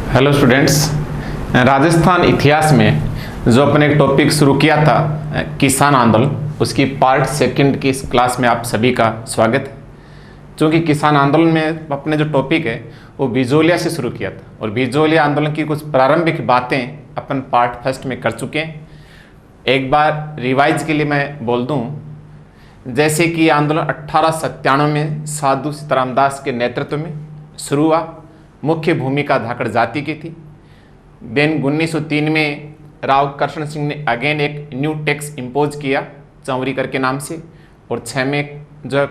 Hello students, Rajasthan इतिहास में जो अपने एक टॉपिक शुरू किया था किसान आंदोलन, उसकी पार्ट सेकंड की इस क्लास में आप सभी का स्वागत है। क्योंकि किसान आंदोलन में अपने जो टॉपिक है वो बिजोलिया से शुरू किया था और बिजोलिया आंदोलन की कुछ प्रारंभिक बातें अपन पार्ट फर्स्ट में कर चुके हैं। एक बार रिवाइज के लिए मैं बोल दूँ, जैसे कि आंदोलन 1897 में साधु सीताराम दास के नेतृत्व में शुरू हुआ। मुख्य भूमिका धाकड़ जाति की थी। देन 1903 में राव कृष्ण सिंह ने अगेन एक न्यू टैक्स इम्पोज किया चौवरी कर के नाम से, और 6 में जो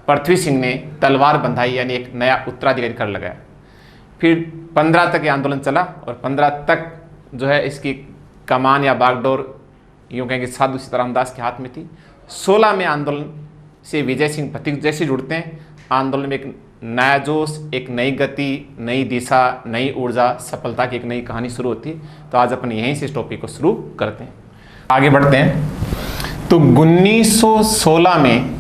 पृथ्वी सिंह ने तलवार बंधाई यानी एक नया उत्तराधिकारी कर लगाया। फिर 15 तक ये आंदोलन चला और 15 तक जो है इसकी कमान या बागडोर यूँ कहेंगे साधु सीताराम दास के हाथ में थी। 16 में आंदोलन से विजय सिंह पथिक जैसे जुड़ते हैं। आंदोलन में एक नया जोश, एक नई गति, नई दिशा, नई ऊर्जा, सफलता की एक नई कहानी शुरू होती है। तो आज अपन यहीं से इस टॉपिक को शुरू करते हैं, आगे बढ़ते हैं। तो 1916 में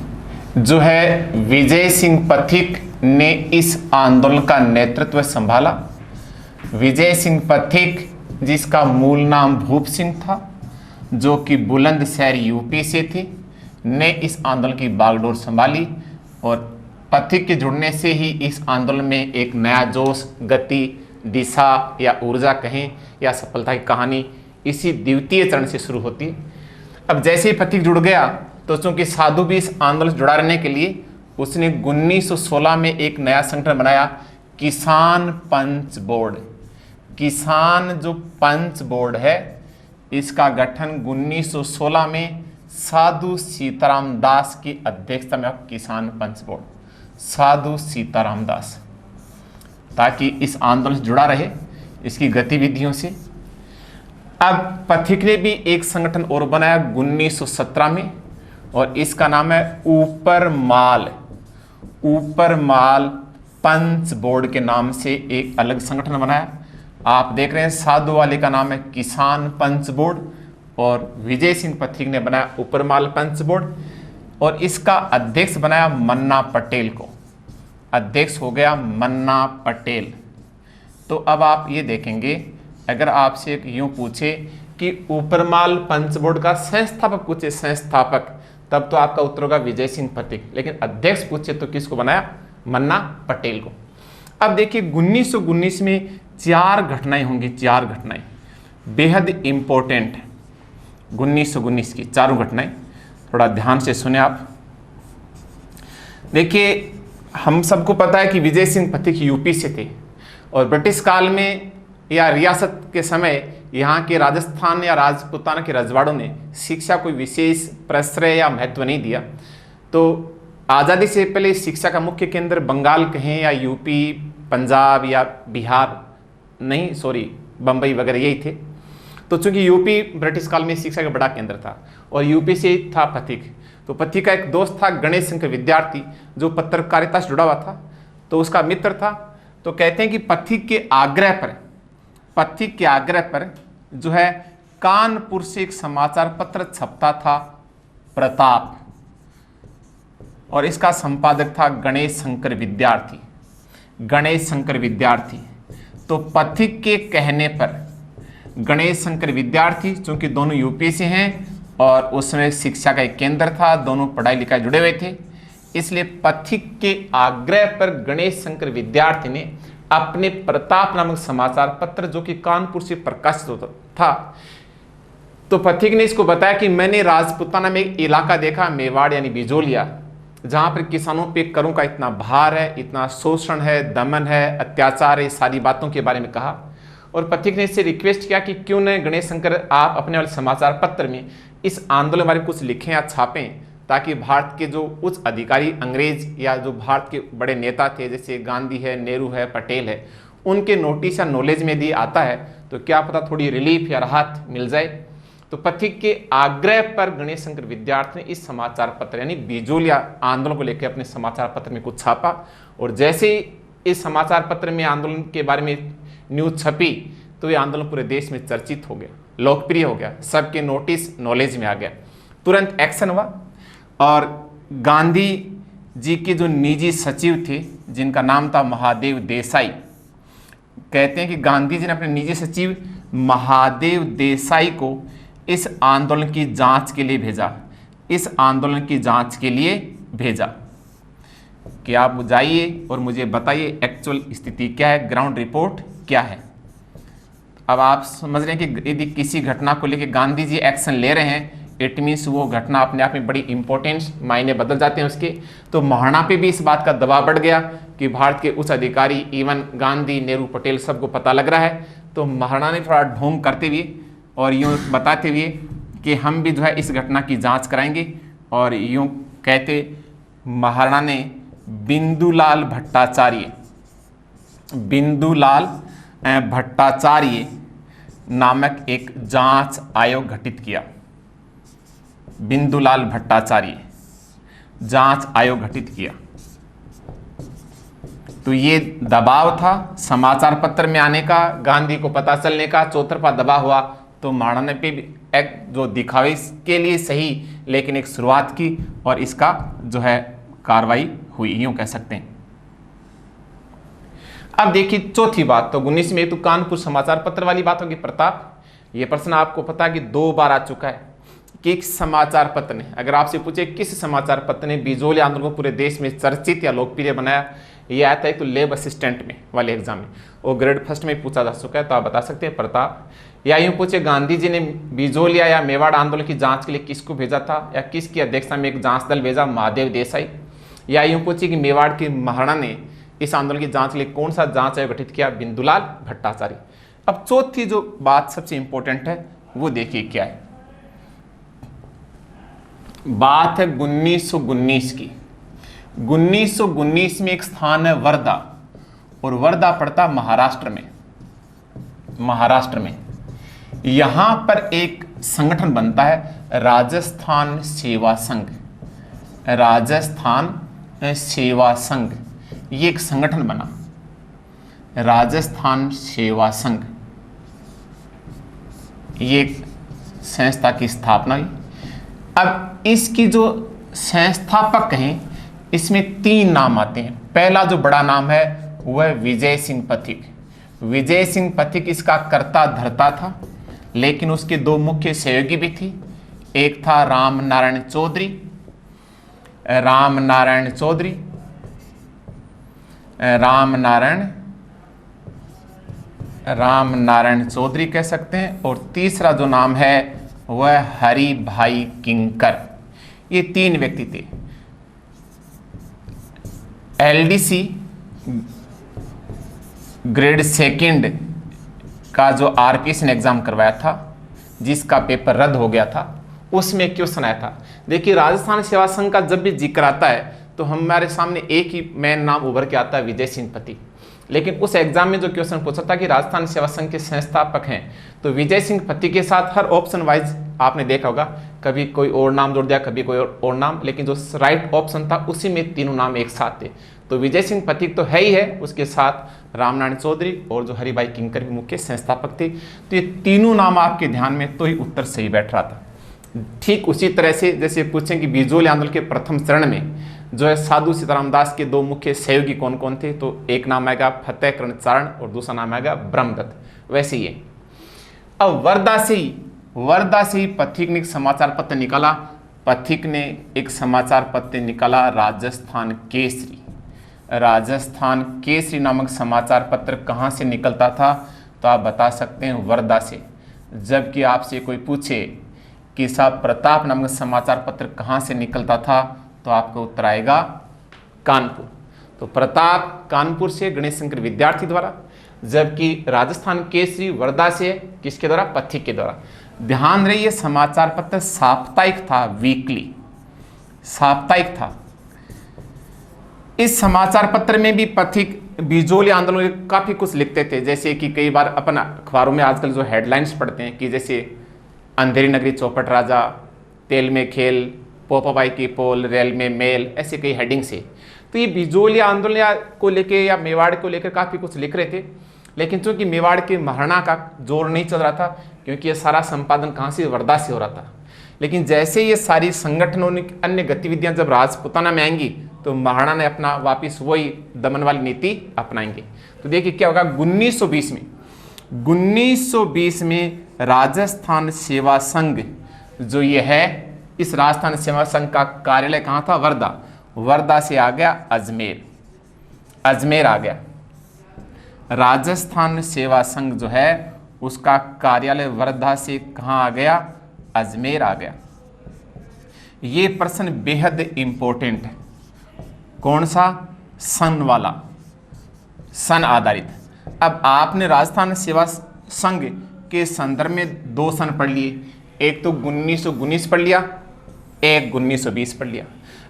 जो है विजय सिंह पथिक ने इस आंदोलन का नेतृत्व संभाला। विजय सिंह पथिक, जिसका मूल नाम भूप सिंह था, जो कि बुलंदशहर यूपी से थे, ने इस आंदोलन की बागडोर संभाली। और पथिक के जुड़ने से ही इस आंदोलन में एक नया जोश, गति, दिशा या ऊर्जा कहें या सफलता की कहानी इसी द्वितीय चरण से शुरू होती है। अब जैसे ही पथिक जुड़ गया तो चूंकि साधु भी इस आंदोलन से जुड़ा रहने के लिए उसने 1916 में एक नया संगठन बनाया, किसान पंच बोर्ड। किसान जो पंच बोर्ड है, इसका गठन 1916 में साधु सीताराम दास की अध्यक्षता में। किसान पंच बोर्ड, साधु सीताराम दास, ताकि इस आंदोलन से जुड़ा रहे इसकी गतिविधियों से। अब पथिक ने भी एक संगठन और बनाया 1917 में, और इसका नाम है ऊपर माल पंच बोर्ड के नाम से एक अलग संगठन बनाया। आप देख रहे हैं साधु वाले का नाम है किसान पंच बोर्ड और विजय सिंह पथिक ने बनाया ऊपरमाल पंच बोर्ड, और इसका अध्यक्ष बनाया मन्ना पटेल को। अध्यक्ष हो गया मन्ना पटेल। तो अब आप ये देखेंगे, अगर आपसे एक यूं पूछे कि ऊपरमाल पंच बोर्ड का संस्थापक पूछे, संस्थापक, तब तो आपका उत्तर होगा विजय सिंह पथिक। लेकिन अध्यक्ष पूछे तो किसको बनाया? मन्ना पटेल को। अब देखिए 1919 में 4 घटनाएं होंगी, 4 घटनाएं बेहद इंपॉर्टेंट है। 1919 की चारों घटनाएं थोड़ा ध्यान से सुने आप। देखिए, हम सबको पता है कि विजय सिंह पथिक यूपी से थे और ब्रिटिश काल में या रियासत के समय यहाँ के राजस्थान या राजपूताना के रजवाड़ों ने शिक्षा कोई विशेष प्रश्रय या महत्व नहीं दिया। तो आज़ादी से पहले शिक्षा का मुख्य केंद्र बंगाल कहें या यूपी, पंजाब या बिहार, नहीं सॉरी बम्बई वगैरह यही थे। तो चूंकि यूपी ब्रिटिश काल में शिक्षा का बड़ा केंद्र था और यूपी से था पथिक, तो पथिक का एक दोस्त था गणेश शंकर विद्यार्थी, जो पत्रकारिता से जुड़ा हुआ था, तो उसका मित्र था। तो कहते हैं कि पथिक के आग्रह पर जो है कानपुर से एक समाचार पत्र छपता था, प्रताप, और इसका संपादक था गणेश शंकर विद्यार्थी। तो पथिक के कहने पर गणेश शंकर विद्यार्थी, चूंकि दोनों यूपी से हैं और उसमें शिक्षा का एक केंद्र था, दोनों पढ़ाई लिखाई जुड़े हुए थे, इसलिए पथिक के आग्रह पर गणेश शंकर विद्यार्थी ने अपने प्रताप नामक समाचार पत्र, जो कि कानपुर से प्रकाशित होता था, तो पथिक ने इसको बताया कि मैंने राजपूताना में एक इलाका देखा, मेवाड़ यानी बिजोलिया, जहां पर किसानों पे करों का इतना भार है, इतना शोषण है, दमन है, अत्याचार है, सारी बातों के बारे में कहा। और पथिक ने इससे रिक्वेस्ट किया कि क्यों न गणेश शंकर आप अपने वाले समाचार पत्र में इस आंदोलन के बारे में कुछ लिखें या छापें, ताकि भारत के जो उच्च अधिकारी अंग्रेज या जो भारत के बड़े नेता थे, जैसे गांधी है, नेहरू है, पटेल है, उनके नोटिस या नॉलेज में यदि आता है तो क्या पता थोड़ी रिलीफ या राहत मिल जाए। तो पथिक के आग्रह पर गणेश शंकर विद्यार्थी ने इस समाचार पत्र यानी बिजोलिया आंदोलन को लेकर अपने समाचार पत्र में कुछ छापा, और जैसे ही इस समाचार पत्र में आंदोलन के बारे में न्यूज छपी तो ये आंदोलन पूरे देश में चर्चित हो गया, लोकप्रिय हो गया, सबके नोटिस नॉलेज में आ गया। तुरंत एक्शन हुआ और गांधी जी के जो निजी सचिव थे, जिनका नाम था महादेव देसाई, कहते हैं कि गांधी जी ने अपने निजी सचिव महादेव देसाई को इस आंदोलन की जांच के लिए भेजा, इस आंदोलन की जांच के लिए भेजा कि आप जाइए और मुझे बताइए एक्चुअल स्थिति क्या है, ग्राउंड रिपोर्ट क्या है। अब आप समझ रहे हैं कि यदि किसी घटना को लेकर गांधी जी एक्शन ले रहे हैं, इट मीन्स वो घटना अपने आप में बड़ी इंपॉर्टेंस, मायने बदल जाते हैं उसके। तो महाराणा पे भी इस बात का दबाव बढ़ गया कि भारत के उच्च अधिकारी, इवन गांधी, नेहरू, पटेल, सबको पता लग रहा है। तो महाराणा ने थोड़ा ढोंग करते हुए और यूँ बताते हुए कि हम भी जो है इस घटना की जांच कराएंगे, और यूँ कहते महाराणा ने बिंदुलाल भट्टाचार्य नामक एक जांच आयोग गठित किया। बिंदुलाल भट्टाचार्य जांच आयोग गठित किया। तो ये दबाव था समाचार पत्र में आने का, गांधी को पता चलने का, चौतरफा दबाव हुआ। तो महाराणा ने भी एक जो दिखावे के लिए सही, लेकिन एक शुरुआत की और इसका जो है कार्रवाई हुई, यूं कह सकते हैं। अब देखिए चौथी बात, तो 19 में तो कानपुर समाचार पत्र वाली बात होगी। प्रताप, ये प्रश्न आपको पता है कि 2 बार आ चुका है कि एक समाचार पत्र ने, अगर आपसे पूछे किस समाचार पत्र ने बिजोली आंदोलन को पूरे देश में चर्चित या लोकप्रिय बनाया, ये आता है तो लेब असिस्टेंट में वाले एग्जाम में, वो ग्रेड फर्स्ट में पूछा जा चुका है। तो आप बता सकते हैं प्रताप। या यूं पूछे गांधी जी ने बिजोलिया या मेवाड़ आंदोलन की जांच के लिए किसको भेजा था, या किसकी अध्यक्षता में एक जांच दल भेजा, महादेव देसाई। या यूं पूछे कि मेवाड़ की महाराणा ने इस आंदोलन की जांच के लिए कौन सा जांच आयोग गठित किया, बिंदुलाल भट्टाचार्य। अब चौथी जो बात सबसे इंपॉर्टेंट है वो देखिए क्या है। बात है 1919 की। 1919 में एक स्थान है वर्धा, और वर्धा पड़ता महाराष्ट्र में। यहां पर एक संगठन बनता है राजस्थान सेवा संघ। ये एक संगठन बना, राजस्थान सेवा संघ। ये एक संस्था की स्थापना हुई। अब इसकी जो संस्थापक हैं, इसमें 3 नाम आते हैं। पहला जो बड़ा नाम है वह विजय सिंह पथिक। विजय सिंह पथिक इसका कर्ता धर्ता था, लेकिन उसके 2 मुख्य सहयोगी भी थी। एक था राम नारायण चौधरी कह सकते हैं, और तीसरा जो नाम है वह हरि भाई किंकर। ये 3 व्यक्ति थे। एलडीसी ग्रेड 2 का जो आरपीएस ने एग्जाम करवाया था, जिसका पेपर रद्द हो गया था, उसमें क्वेश्चन आया था। देखिए राजस्थान सेवा संघ का जब भी जिक्र आता है तो हमारे सामने एक ही मेन नाम उभर के आता है, विजय सिंह पथिक। लेकिन उस एग्जाम में जो क्वेश्चन पूछा था कि राजस्थान सेवा संघ के संस्थापक हैं, तो विजय सिंह पथिक के साथ हर ऑप्शन वाइज आपने देखा होगा, कभी कोई और नाम जोड़ दिया, कभी कोई और नाम, लेकिन जो राइट ऑप्शन था उसी में तीनों नाम एक साथ थे। तो विजय सिंह पथिक तो है ही है, उसके साथ रामनारायण चौधरी और जो हरिभाई किंकर भी मुख्य संस्थापक थे। तो ये तीनों नाम आपके ध्यान में, तो ही उत्तर सही बैठ रहा था। ठीक उसी तरह से जैसे पूछें कि बिजोली आंदोलन के प्रथम चरण में जो है साधु सीताराम दास के 2 मुख्य सहयोगी कौन कौन थे, तो एक नाम आएगा फतेहकरण चारण और दूसरा नाम आएगा ब्रह्मदत्त। वैसे ही अब वर्धा से ही पथिक ने एक समाचार पत्र निकाला। पथिक ने एक समाचार पत्र निकाला राजस्थान केसरी नामक समाचार पत्र कहाँ से निकलता था, तो आप बता सकते हैं वर्धा से। जबकि आपसे कोई पूछे कि साहब प्रताप नामक समाचार पत्र कहाँ से निकलता था, तो आपका उत्तर आएगा कानपुर। तो प्रताप कानपुर से गणेश शंकर विद्यार्थी द्वारा, जबकि राजस्थान केसरी वर्धा से किसके द्वारा, पथिक के द्वारा। ध्यान रहिए समाचार पत्र साप्ताहिक था, वीकली साप्ताहिक था। इस समाचार पत्र में भी पथिक बिजोली आंदोलन काफी कुछ लिखते थे, जैसे कि कई बार अपन अखबारों में आजकल जो हेडलाइंस पढ़ते हैं कि जैसे अंधेरी नगरी चौपट राजा, तेल में खेल, पोपाबाई की पोल, रेल में मेल, ऐसे कई हेडिंग से। तो ये बिजोली आंदोलन को लेके या मेवाड़ को लेकर काफ़ी कुछ लिख रहे थे, लेकिन चूंकि मेवाड़ के महाराणा का जोर नहीं चल रहा था, क्योंकि ये सारा संपादन कहाँ से, वर्धा से हो रहा था। लेकिन जैसे ये सारी संगठनों ने अन्य गतिविधियां जब राजपुताना में आएंगी, तो महाराणा ने अपना वापिस वही दमन वाली नीति अपनाएंगे। तो देखिए क्या होगा 1920 में राजस्थान सेवा संघ जो ये है, इस राजस्थान सेवा संघ का कार्यालय कहाँ था? वर्धा। वर्धा से आ गया अजमेर आ गया। राजस्थान सेवा संघ जो है उसका कार्यालय वर्धा से कहाँ आ गया? अजमेर आ गया। ये प्रश्न बेहद इंपॉर्टेंट है। कौन सा? सन वाला, सन आधारित। अब आपने राजस्थान सेवा संघ के संदर्भ में 2 सन पढ़ लिए, एक तो 1919 पढ़ लिया, एक 1920 पढ़ लिया।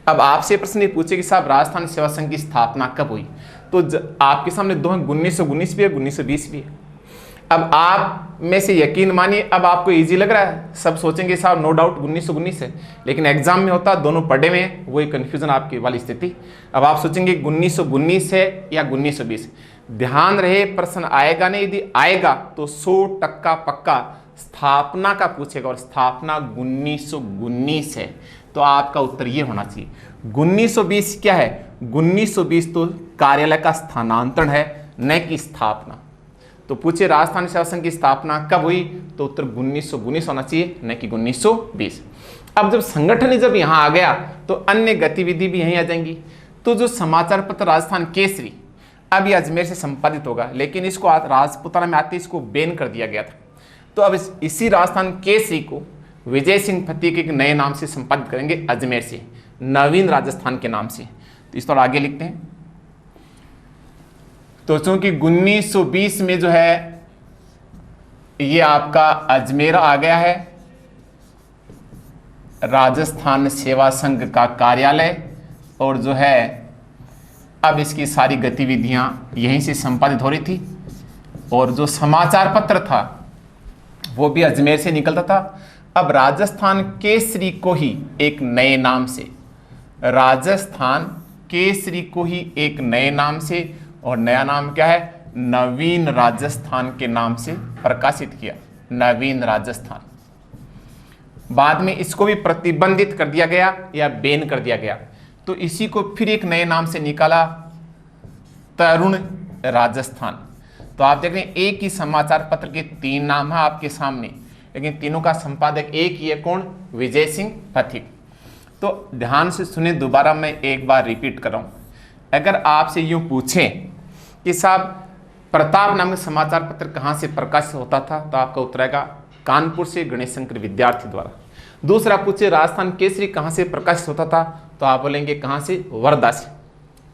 अब आपसे प्रश्न ये पूछे कि साहब राजस्थान सेवा संघ की स्थापना कब हुई? तो आपके सामने 2 हैं, 1919 भी है, 1920 भी है। अब आप में से यकीन मानिए अब आपको इजी लग रहा है, सब सोचेंगे साहब नो डाउट 1919 है, लेकिन एग्जाम में होता दोनों पढ़े में है, वही कंफ्यूजन आपकी वाली स्थिति। अब आप सोचेंगे 1919 है या 1920। ध्यान रहे प्रश्न आएगा नहीं, यदि आएगा तो 100% पक्का स्थापना का पूछेगा, और स्थापना 1919 है, तो आपका उत्तर ये होना चाहिए। 1920 क्या है? 1920 तो कार्यालय का स्थानांतरण है, न कि स्थापना। तो पूछे राजस्थान सेवा संघ की स्थापना कब हुई, तो उत्तर 1919 होना चाहिए, न कि 1920। अब जब संगठन ही जब यहाँ आ गया तो अन्य गतिविधि भी यहीं आ जाएंगी। तो जो समाचार पत्र राजस्थान केसरी अब ये अजमेर से संपादित होगा, लेकिन इसको राजपुताना में आते इसको बैन कर दिया गया था। तो अब इसी राजस्थान केसरी को विजय सिंह फत्ती के एक नए नाम से संपादित करेंगे अजमेर से, नवीन राजस्थान के नाम से। तो इस तरह आगे लिखते हैं। तो चूंकि 1920 में जो है ये आपका अजमेर आ गया है, राजस्थान सेवा संघ का कार्यालय, और जो है अब इसकी सारी गतिविधियां यहीं से संपादित हो रही थी, और जो समाचार पत्र था वो भी अजमेर से निकलता था। अब राजस्थान केसरी को ही एक नए नाम से, राजस्थान केसरी को ही एक नए नाम से, और नया नाम क्या है? नवीन राजस्थान के नाम से प्रकाशित किया, नवीन राजस्थान। बाद में इसको भी प्रतिबंधित कर दिया गया या बैन कर दिया गया, तो इसी को फिर एक नए नाम से निकाला, तरुण राजस्थान। तो आप देख रहे हैं एक ही समाचार पत्र के 3 नाम है आपके सामने, लेकिन तीनों का संपादक एक ही है, कौन? विजय सिंह पथिक। तो ध्यान से सुने, दोबारा मैं एक बार रिपीट कर रहा हूं। अगर आपसे यूं पूछें कि साहब प्रताप नामक समाचार पत्र कहां से प्रकाशित होता था, तो आपका उत्तर आएगा कानपुर से गणेश शंकर विद्यार्थी द्वारा। दूसरा पूछे राजस्थान केसरी कहां से प्रकाशित होता था, तो आप बोलेंगे कहां से? वर्धा से।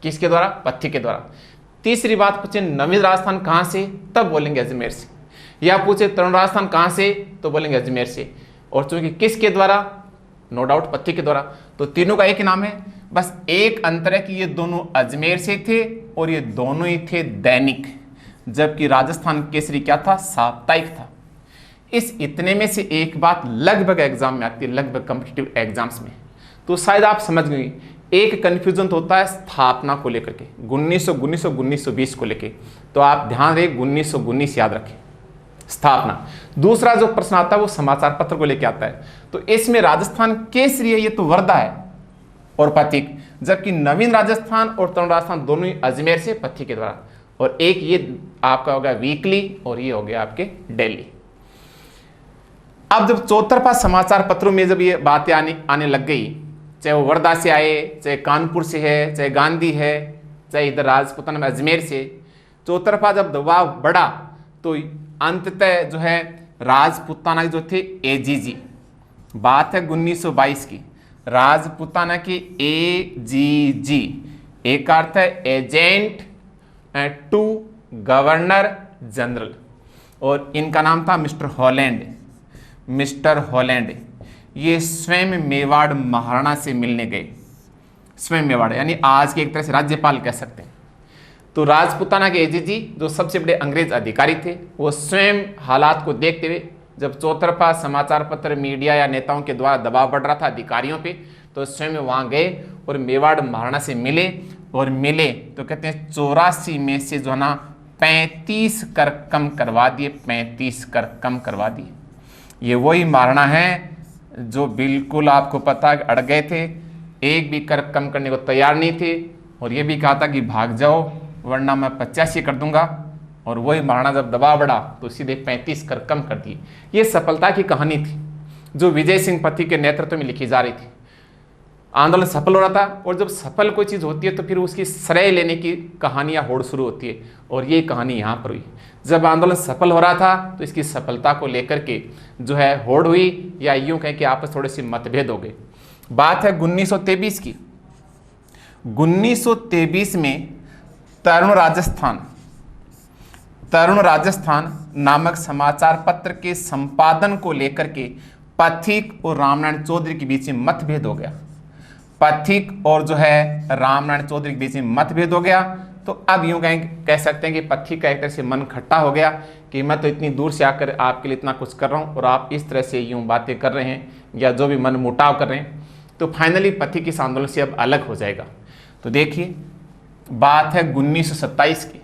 किसके द्वारा? पथ्य के द्वारा। तीसरी बात पूछे नवीन राजस्थान कहां से, तब बोलेंगे अजमेर से। या पूछे तरुण राजस्थान कहां से, तो बोलेंगे अजमेर से। और चूंकि किसके द्वारा? नो डाउट पथ्य के द्वारा। तो तीनों का एक ही नाम है, बस एक अंतर है कि ये दोनों अजमेर से थे और ये दोनों ही थे दैनिक, जबकि राजस्थान केसरी क्या था? साप्ताहिक था। इस इतने में से एक बात लगभग एग्जाम में आती है, लगभग कॉम्पिटिटिव एग्जाम्स में, तो शायद आप समझ गए। एक कंफ्यूजन तो होता है स्थापना को लेकर के, 1919 और 1920 को लेकर, तो आप ध्यान रहे 1919 याद रखें स्थापना। दूसरा जो प्रश्न आता है वो समाचार पत्र को लेकर आता है, तो इसमें राजस्थान केसरी है, ये तो वर्धा है और पथिक, जबकि नवीन राजस्थान और तरुण राजस्थान दोनों ही अजमेर से पथिक के द्वारा। और एक ये आपका होगा वीकली और ये हो गया आपके डेली। अब जब चौतरफा समाचार पत्रों में जब ये बातें आने लग गई, चाहे वो वर्धा से आए, चाहे कानपुर से है, चाहे गांधी है, चाहे इधर राजपुताना में अजमेर से, चौतरफा जब दबाव बढ़ा तो अंततः जो है राजपुताना जो थे एजीजी, बात है 1922 की, राजपुताना की एजीजी, एक अर्थ है एजेंट टू गवर्नर जनरल, और इनका नाम था मिस्टर हॉलैंड। मिस्टर हॉलैंड ये स्वयं मेवाड़ महाराणा से मिलने गए, स्वयं मेवाड़ यानी आज के एक तरह से राज्यपाल कह सकते हैं। तो राजपुताना के एजीजी जो सबसे बड़े अंग्रेज अधिकारी थे, वो स्वयं हालात को देखते हुए, जब चौतरफा समाचार पत्र मीडिया या नेताओं के द्वारा दबाव बढ़ रहा था अधिकारियों पे, तो स्वयं वहाँ गए और मेवाड़ महाराणा से मिले, और मिले तो कहते हैं 84 में से जो है ना 35 कर कम करवा दिए, 35 कर कम करवा दिए। ये वही महाराणा है जो बिल्कुल आपको पता अड़ गए थे, एक भी कर कम करने को तैयार नहीं थे, और ये भी कहा था कि भाग जाओ वरना मैं 85 कर दूंगा, और वही महाराणा जब दबाव बढ़ा तो सीधे 35 कर कम कर दिए। ये सफलता की कहानी थी जो विजय सिंह पथी के नेतृत्व में लिखी जा रही थी। आंदोलन सफल हो रहा था, और जब सफल कोई चीज़ होती है तो फिर उसकी श्रेय लेने की कहानियाँ होड़ शुरू होती है, और ये कहानी यहाँ पर हुई। जब आंदोलन सफल हो रहा था तो इसकी सफलता को लेकर के जो है होड़ हुई, या यूँ कहें कि आपस थोड़े से मतभेद हो गए। बात है 1923 की। 1923 में तरुण राजस्थान नामक समाचार पत्र के संपादन को लेकर के पथिक और रामनारायण चौधरी के बीच में मतभेद हो गया। पथिक और जो है रामनारायण चौधरी के बीच में मतभेद हो गया। तो अब यूं कह सकते हैं कि पथिक का एक तरह से मन खट्टा हो गया कि मैं तो इतनी दूर से आकर आपके लिए इतना कुछ कर रहा हूं, और आप इस तरह से यूं बातें कर रहे हैं या जो भी मन मुटाव कर रहे हैं। तो फाइनली पथिक इस आंदोलन से अब अलग हो जाएगा। तो देखिए, बात है 1927 की।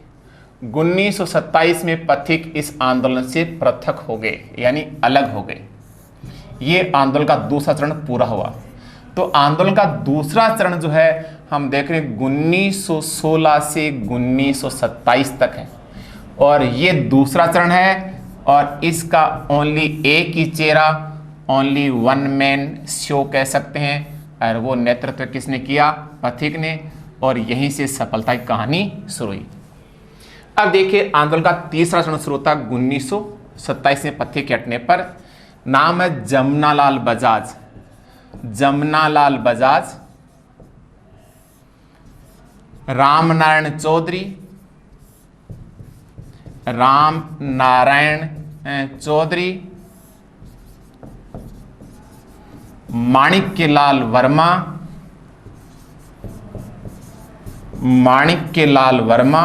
1927 में पथिक इस आंदोलन से पृथक हो गए, यानी अलग हो गए। ये आंदोलन का दूसरा चरण पूरा हुआ। तो आंदोलन का दूसरा चरण जो है हम देख रहे हैं 1916 से 1927 तक है, और ये दूसरा चरण है, और इसका ओनली एक ही चेहरा, ओनली वन मैन शो कह सकते हैं, और वो नेतृत्व किसने किया? पथिक ने, और यहीं से सफलता की कहानी शुरू हुई। अब देखिए, आंदोलन का तीसरा चरण शुरू होता 1927 में पथिक के हटने पर। नाम है जमनालाल बजाज। जमनालाल बजाज, रामनारायण चौधरी, माणिक्यलाल वर्मा,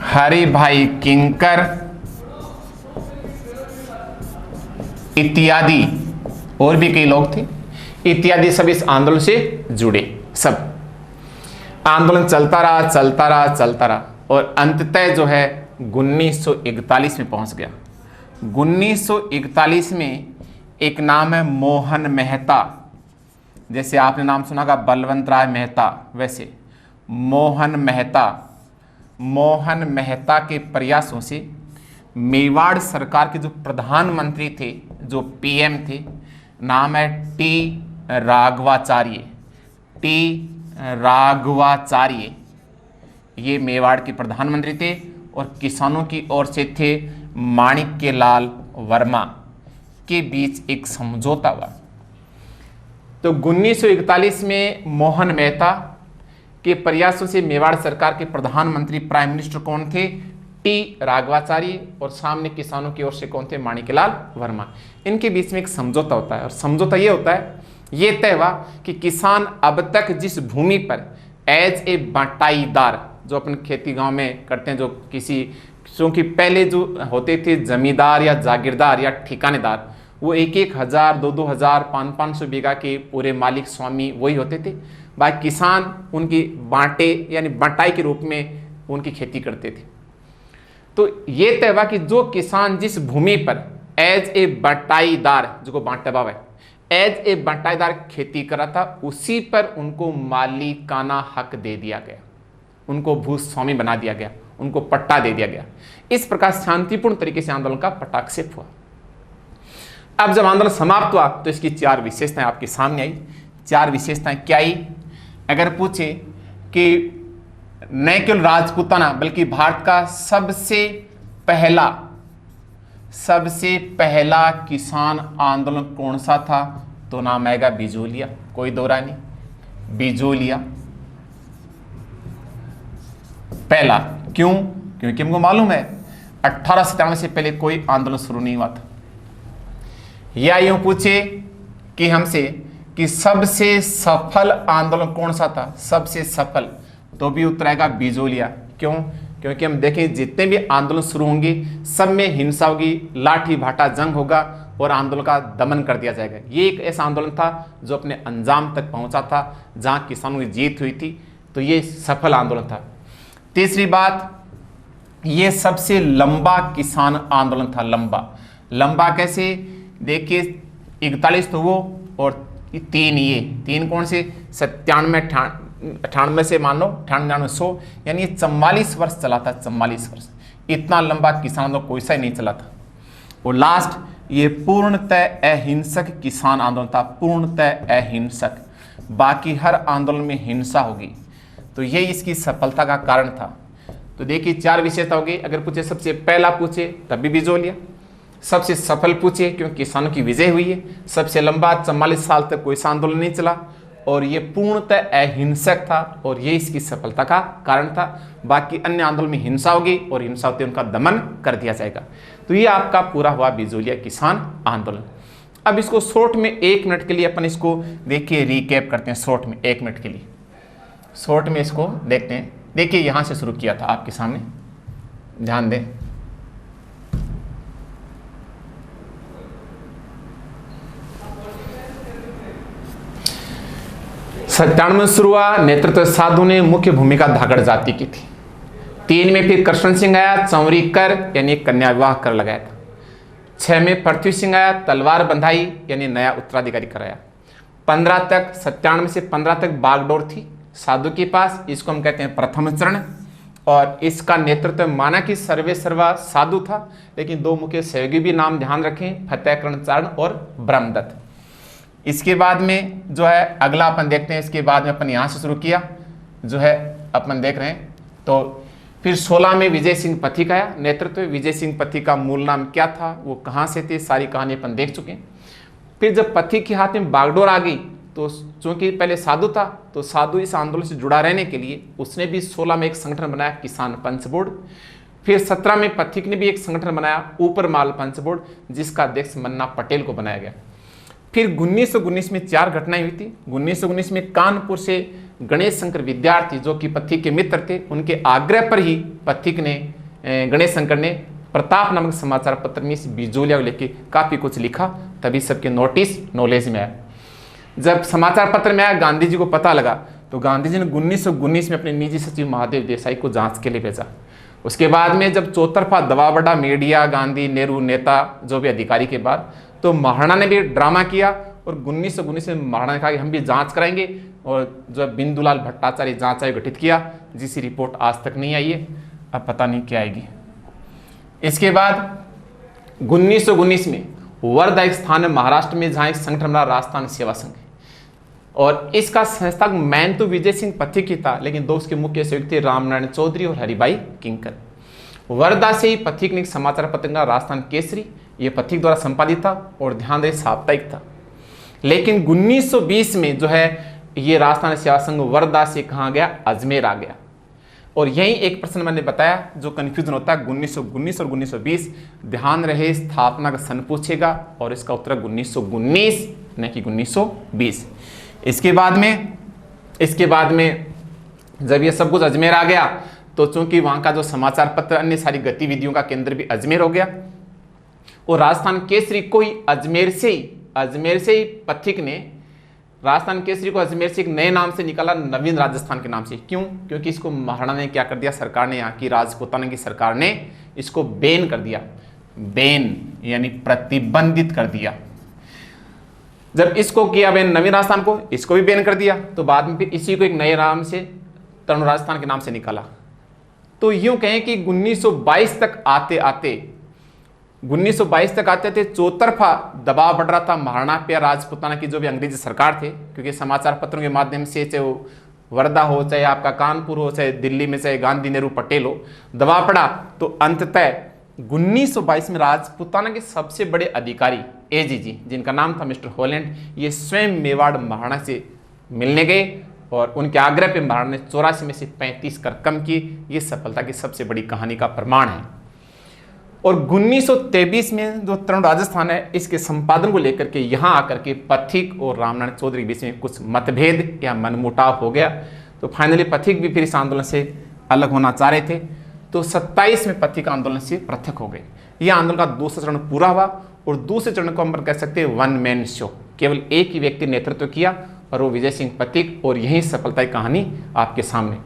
हरिभाई किंकर इत्यादि, और भी कई लोग थे इत्यादि, सब इस आंदोलन से जुड़े। सब आंदोलन चलता रहा, और अंततः जो है 1941 में पहुंच गया। 1941 में एक नाम है मोहन मेहता। जैसे आपने नाम सुना होगा बलवंत राय मेहता, वैसे मोहन मेहता के प्रयासों से मेवाड़ सरकार के जो प्रधानमंत्री थे, जो पीएम थे, नाम है टी राघवाचार्य, ये मेवाड़ के प्रधानमंत्री थे, और किसानों की ओर से थे माणिक्यलाल वर्मा। के बीच एक समझौता हुआ। तो 1941 में मोहन मेहता के प्रयासों से मेवाड़ सरकार के प्रधानमंत्री प्राइम मिनिस्टर कौन थे? टी राघवाचार्य, और सामने किसानों की ओर से कौन थे? माणिक्यलाल वर्मा। इनके बीच में एक समझौता होता है, और समझौता ये होता है, ये तय हुआ कि किसान अब तक जिस भूमि पर एज ए बटाईदार, जो अपन खेती गांव में करते हैं, जो किसी, क्योंकि पहले जो होते थे जमींदार या जागीरदार या ठिकानेदार, वो 1,000, 2,000, 500 बीघा के पूरे मालिक स्वामी वही होते थे। बाकी किसान उनकी बांटे यानी बटाई के रूप में उनकी खेती करते थे। तो ये तय हुआ कि जो किसान जिस भूमि पर एज ए बटाईदार, जो को बांटा बाव है, एज ए बटाईदार खेती कर रहा था, उसी पर उनको मालिकाना हक दे दिया गया, उनको भूस्वामी बना दिया गया, उनको पट्टा दे दिया गया। इस प्रकार शांतिपूर्ण तरीके से आंदोलन का पटाक्षेप हुआ। अब जब आंदोलन समाप्त हुआ तो इसकी 4 विशेषताएं आपके सामने आई। 4 विशेषताएं क्या आई? अगर पूछे कि न केवल राजपूताना बल्कि भारत का सबसे पहला किसान आंदोलन कौन सा था, तो नाम आएगा बिजोलिया, कोई दो राय नहीं, बिजोलिया पहला। क्यों? क्योंकि हमको मालूम है 1897 से पहले कोई आंदोलन शुरू नहीं हुआ था। या यूं पूछे कि हमसे कि सबसे सफल आंदोलन कौन सा था, सबसे सफल, तो भी उत्तर आएगा बिजोलिया। क्यों? क्योंकि हम देखें जितने भी आंदोलन शुरू होंगे सब में हिंसा होगी, लाठी भाटा जंग होगा और आंदोलन का दमन कर दिया जाएगा। ये एक ऐसा आंदोलन था जो अपने अंजाम तक पहुंचा था, जहां किसानों की जीत हुई थी। तो ये सफल आंदोलन था। तीसरी बात, ये सबसे लंबा किसान आंदोलन था। लंबा कैसे देखिए 41 तो वो और 3 ये, 3 कौन से, 97, 98 से मान लो 98, 100, यानी 44 वर्ष चला था, 44 वर्ष। इतना लंबा किसान आंदोलन कोई सा ही नहीं चला था। और लास्ट ये पूर्णतः अहिंसक किसान आंदोलन था, पूर्णतः अहिंसक। बाकी हर आंदोलन में हिंसा होगी, तो ये इसकी सफलता का कारण था। तो देखिए 4 विशेषता होगी। अगर पूछे सबसे पहला पूछे तब भी बिजोलिया, सबसे सफल पूछे क्योंकि किसानों की विजय हुई है, सबसे लंबा 44 साल तक कोई सा आंदोलन नहीं चला, और ये पूर्णतः अहिंसक था और ये इसकी सफलता का कारण था। बाकी अन्य आंदोलन में हिंसा होगी और हिंसा होती है उनका दमन कर दिया जाएगा। तो ये आपका पूरा हुआ बिजोलिया किसान आंदोलन। अब इसको शॉर्ट में 1 मिनट के लिए अपन इसको देखिए रिकैप करते हैं, शॉर्ट में 1 मिनट के लिए, शॉर्ट में इसको देखते हैं। देखिए यहां से शुरू किया था आपके सामने, ध्यान दें। सत्तावन शुरू हुआ, नेतृत्व साधु ने, मुख्य भूमिका धागड़ जाति की थी। 3 में फिर कृष्ण सिंह आया, चौरी कर यानी कन्या विवाह कर लगाया था। 6 में पृथ्वी सिंह आया, तलवार बंधाई यानी नया उत्तराधिकारी कराया। 15 तक 97 से 15 तक बागडोर थी साधु के पास, इसको हम कहते हैं प्रथम चरण। और इसका नेतृत्व माना कि सर्वे सर्वा साधु था, लेकिन 2 मुख्य सहयोगी भी नाम ध्यान रखें, फतेहकरण चारण और ब्रह्मदत्त। इसके बाद में जो है अगला अपन देखते हैं, इसके बाद में अपन यहाँ से शुरू किया जो है अपन देख रहे हैं। तो फिर 16 में विजय सिंह पथिक आया, नेतृत्व। विजय सिंह पथिक का मूल नाम क्या था, वो कहाँ से थे, सारी कहानी अपन देख चुके हैं। फिर जब पथिक के हाथ में बागडोर आ गई, तो चूंकि पहले साधु था, तो साधु इस आंदोलन से जुड़ा रहने के लिए उसने भी 16 में एक संगठन बनाया, किसान पंच बोर्ड। फिर 17 में पथिक ने भी एक संगठन बनाया, ऊपर माल पंच बोर्ड, जिसका अध्यक्ष मन्ना पटेल को बनाया गया। फिर 1919 में 4 घटनाएं हुई थी। 1919 में कानपुर से गणेश शंकर विद्यार्थी जो कि पथिक के मित्र थे, उनके आग्रह पर ही पथिक ने, गणेश शंकर ने प्रताप नामक समाचार पत्र में इस बिजोलिया को लेके काफी कुछ लिखा, तभी सबके नोटिस नॉलेज में आया। जब समाचार पत्र में आया, गांधी जी को पता लगा, तो गांधी जी ने 1919 में अपने निजी सचिव महादेव देसाई को जांच के लिए भेजा। उसके बाद में जब चौतरफा दबाव बढ़ा, मीडिया, गांधी, नेहरू, नेता, जो भी अधिकारी के बाद, तो महाराणा ने भी ड्रामा किया और 1919 में महाराणा ने कहा कि हम भी जांच कराएंगे, और जो बिंदुलाल भट्टाचार्य जांच आयोग गठित किया, जिसकी रिपोर्ट आज तक नहीं आई है, अब पता नहीं क्या आएगी। इसके बाद 1919 में वर्धा एक स्थान है महाराष्ट्र में, जहां एक संगठन बना राजस्थान सेवा संघ, और इसका संस्थापक मैन तो विजय सिंह पथिक ही था, लेकिन 2 उसके मुख्य सहयोगी थे, रामनारायण चौधरी और हरिभाई किंकर। वर्धा से ही पथिक ने एक समाचार पत्र का राजस्थान केसरी, ये पथिक द्वारा संपादित था और ध्यान रहे साप्ताहिक था। लेकिन 1920 में जो है ये राजस्थान सेवा संघ वर्धा से कहाँ गया, अजमेर आ गया। और यही एक प्रश्न मैंने बताया जो कंफ्यूजन होता है 1919 और 1920, ध्यान रहे स्थापना का सन पूछेगा और इसका उत्तर 1919 न कि 1920। इसके बाद में जब ये सब कुछ अजमेर आ गया, तो चूंकि वहां का जो समाचार पत्र, अन्य सारी गतिविधियों का केंद्र भी अजमेर हो गया, और राजस्थान केसरी को ही अजमेर से ही पथिक ने राजस्थान केसरी को अजमेर से एक नए नाम से निकाला, नवीन राजस्थान के नाम से। क्यों? क्योंकि इसको महाराणा ने क्या कर दिया, सरकार ने, यहाँ की राजपूताना की सरकार ने इसको बैन कर दिया, बैन यानी प्रतिबंधित कर दिया। जब इसको किया बैन नवीन राजस्थान को, इसको भी बैन कर दिया, तो बाद में फिर इसी को एक नए नाम से तरुण राजस्थान के नाम से निकाला। तो यूं कहें कि 1922 तक आते चौतरफा दबाव बढ़ रहा था महाराणा पे, राजपूताना की जो भी अंग्रेजी सरकार थे, क्योंकि समाचार पत्रों के माध्यम से, चाहे वो वर्धा हो, चाहे आपका कानपुर हो, चाहे दिल्ली में चाहे गांधी, नेहरू, पटेल हो, दबाव पड़ा। तो अंततः 1922 में राजपूताना के सबसे बड़े अधिकारी एजीजी, जिनका नाम था मिस्टर हॉलैंड, ये स्वयं मेवाड़ महाराणा से मिलने गए, और उनके आग्रह पे महाराणा ने 84 में से 35 कर कम की। ये सफलता की सबसे बड़ी कहानी का प्रमाण है। और 1923 में जो तरुण राजस्थान है, इसके संपादन को लेकर के यहाँ आकर के पथिक और रामनारायण चौधरी के बीच में कुछ मतभेद या मनमुटाव हो गया। तो फाइनली पथिक भी फिर इस आंदोलन से अलग होना चाह रहे थे, तो 27 में पथिक आंदोलन से पृथक हो गए। यह आंदोलन का दूसरा चरण पूरा हुआ, और दूसरे चरण को हम कह सकते हैं 1 मैन शो, केवल एक ही व्यक्ति नेतृत्व किया, और वो विजय सिंह पथिक, और यही सफलता की कहानी आपके सामने।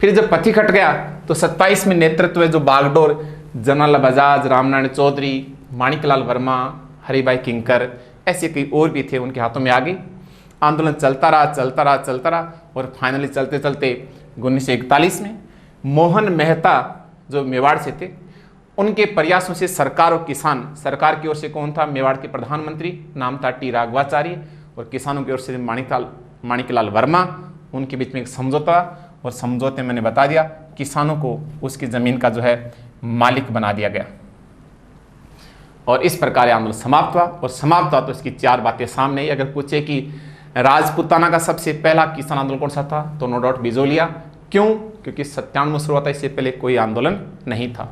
फिर जब पथिक हट गया, तो 27 में नेतृत्व जो बागडोर, जनरल बजाज, रामनारायण चौधरी, माणिकलाल वर्मा, हरिभाई किंकर, ऐसे कई और भी थे, उनके हाथों में आ गई। आंदोलन चलता रहा और फाइनली चलते चलते 1941 में मोहन मेहता जो मेवाड़ से थे, उनके प्रयासों से सरकार और किसान, सरकार की ओर से कौन था, मेवाड़ के प्रधानमंत्री नाम था टी राघवाचार्य, और किसानों की ओर से माणिकलाल वर्मा, उनके बीच में एक समझौता, और समझौते मैंने बता दिया किसानों को उसकी ज़मीन का जो है मालिक बना दिया गया। और इस प्रकार आंदोलन समाप्त हुआ, और समाप्त हुआ तो इसकी 4 बातें सामने आई। अगर पूछे कि राजपूताना का सबसे पहला किसान आंदोलन कौन सा था, तो नो डाउट बिजोलिया। क्यों? क्योंकि 97 में शुरू हुआ था, इससे पहले कोई आंदोलन नहीं था।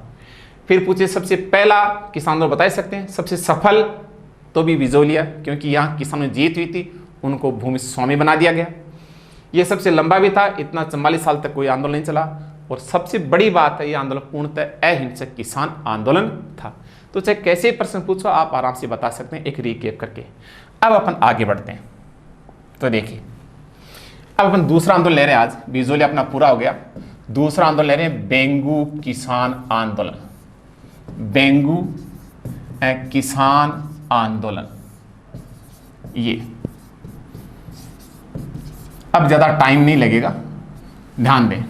फिर पूछे सबसे पहला किसान आंदोलन बता सकते हैं, सबसे सफल, तो भी बिजोलिया, क्योंकि यहाँ किसानों ने जीत हुई थी, उनको भूमि स्वामी बना दिया गया। ये सबसे लंबा भी था, इतना 44 साल तक कोई आंदोलन नहीं चला। और सबसे बड़ी बात है, ये आंदोलन पूर्णतः अहिंसक किसान आंदोलन था। तो चाहे कैसे प्रश्न पूछो, आप आराम से बता सकते हैं एक रिकेप करके। अब अपन आगे बढ़ते हैं। तो देखिए, अब अपन दूसरा आंदोलन ले रहे हैं। आज बिजोलिया अपना पूरा हो गया, दूसरा आंदोलन ले रहे हैं बेंगू किसान आंदोलन। बेंगू किसान आंदोलन, ये अब ज्यादा टाइम नहीं लगेगा, ध्यान दें।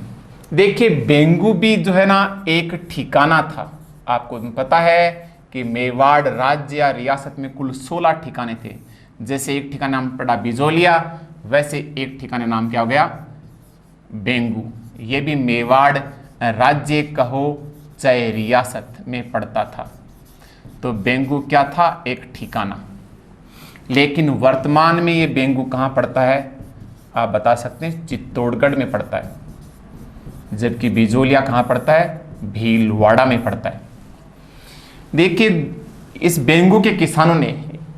देखिए, बेंगू भी जो है ना एक ठिकाना था। आपको पता है कि मेवाड़ राज्य या रियासत में कुल 16 ठिकाने थे। जैसे एक ठिकाना नाम पड़ा बिजोलिया, वैसे एक ठिकाने नाम क्या हो गया, बेंगू। ये भी मेवाड़ राज्य कहो चाहे रियासत में पड़ता था। तो बेंगू क्या था, एक ठिकाना। लेकिन वर्तमान में ये बेंगू कहाँ पड़ता है, आप बता सकते हैं, चित्तौड़गढ़ में पड़ता है। जबकि बिजोलिया कहाँ पड़ता है, भीलवाड़ा में पड़ता है। देखिए, इस बेंगू के किसानों ने,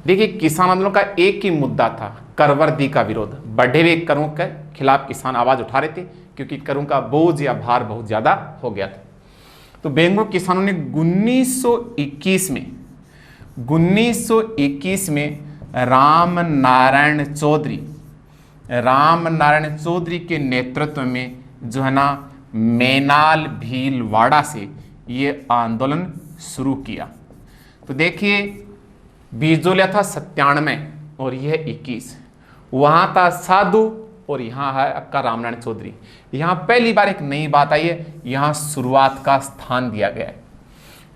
देखिए किसान आंदोलन का एक ही मुद्दा था, करवर्दी का विरोध। बढ़े हुए करों के खिलाफ किसान आवाज उठा रहे थे, क्योंकि करों का बोझ या भार बहुत ज्यादा हो गया था। तो बेंगू किसानों ने 1921 में राम नारायण चौधरी के नेतृत्व में जो है ना मेनाल भीलवाड़ा से ये आंदोलन शुरू किया। तो देखिए, बिजोलिया था 97 और यह 21, वहां था साधु और यहाँ है आपका रामनारायण चौधरी। यहाँ पहली बार एक नई बात आई है, यहाँ शुरुआत का स्थान दिया गया है।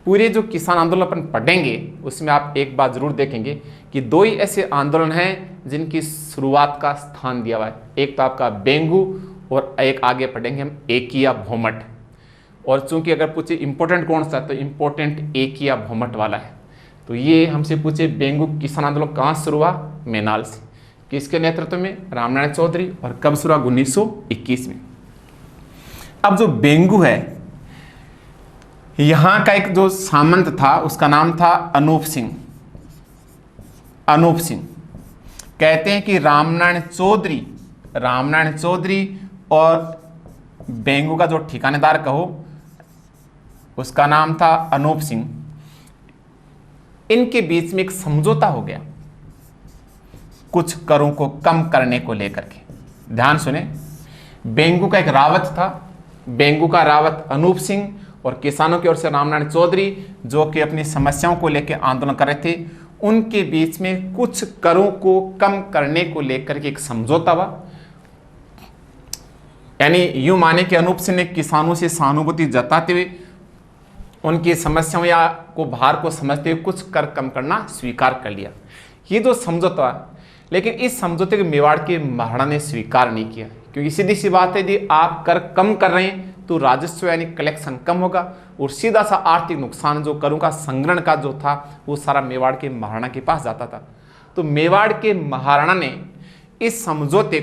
पूरे जो किसान आंदोलन अपन पढ़ेंगे उसमें आप एक बात जरूर देखेंगे कि 2 ही ऐसे आंदोलन हैं जिनकी शुरुआत का स्थान दिया हुआ है। एक तो आपका बेंगू और एक आगे पढ़ेंगे हम एकिया भोमट। और चूंकि अगर पूछे इंपॉर्टेंट कौन सा, तो इंपॉर्टेंट एकिया भोमट वाला है। तो ये हमसे पूछे बेंगू किसान आंदोलन कहाँ शुरू हुआ, मेनाल से। किसके नेतृत्व में, रामनारायण चौधरी। और कब शुरू हुआ, 1921 में। अब जो बेंगू है, यहां का एक जो सामंत था उसका नाम था अनूप सिंह। कहते हैं कि रामनारायण चौधरी और बेंगू का जो ठिकानेदार कहो उसका नाम था अनूप सिंह। इनके बीच में एक समझौता हो गया कुछ करों को कम करने को लेकर के। ध्यान सुने, बेंगू का एक रावत था, बेंगू का रावत अनूप सिंह, और किसानों की ओर से रामनारायण चौधरी जो कि अपनी समस्याओं को लेकर आंदोलन कर रहे थे। उनके बीच में कुछ करों को कम करने को लेकर के एक समझौता हुआ। यानी यूं माने कि अनूप सिंह ने किसानों से सहानुभूति जताते हुए उनकी समस्याओं या को भार को समझते हुए कुछ कर कम करना स्वीकार कर लिया। ये जो समझौता हुआ, लेकिन इस समझौते को मेवाड़ के महाराणा ने स्वीकार नहीं किया, क्योंकि सीधी सी बात है, यदि आप कर कम कर रहे हैं तो राजस्व यानी कलेक्शन कम होगा, और सीधा सा आर्थिक नुकसान जो करों का संग्रहण का जो था वो सारा मेवाड़ के महाराणा के पास जाता था। तो मेवाड़ के महाराणा ने इस समझौते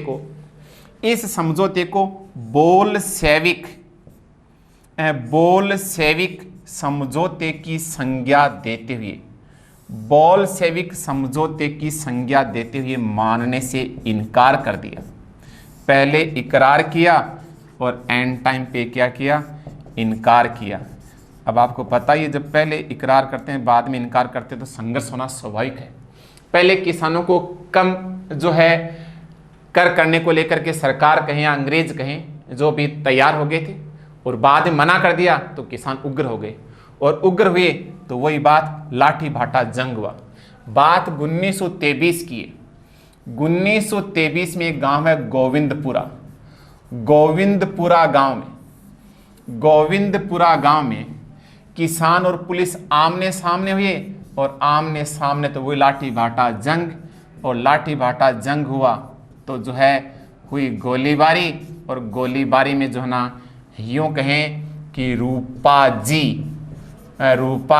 को बोलशेविक समझौते की संज्ञा देते हुए मानने से इनकार कर दिया। पहले इकरार किया और एंड टाइम पे क्या किया, इनकार किया। अब आपको पता ही है, जब पहले इकरार करते हैं बाद में इनकार करते हैं तो संघर्ष होना स्वाभाविक है। पहले किसानों को कम जो है कर करने को लेकर के सरकार कहें या अंग्रेज कहें जो भी तैयार हो गए थे, और बाद में मना कर दिया तो किसान उग्र हो गए, और उग्र हुए तो वही बात लाठी भाटा जंग हुआ। बात 1923 की है। 1923 में एक गांव है गोविंदपुरा। गोविंदपुरा गांव में किसान और पुलिस आमने सामने हुए, और आमने सामने तो वही लाठी भाटा जंग, और लाठी भाटा जंग हुआ तो जो है हुई गोलीबारी, और गोलीबारी में जो है ना यूँ कहें कि रूपा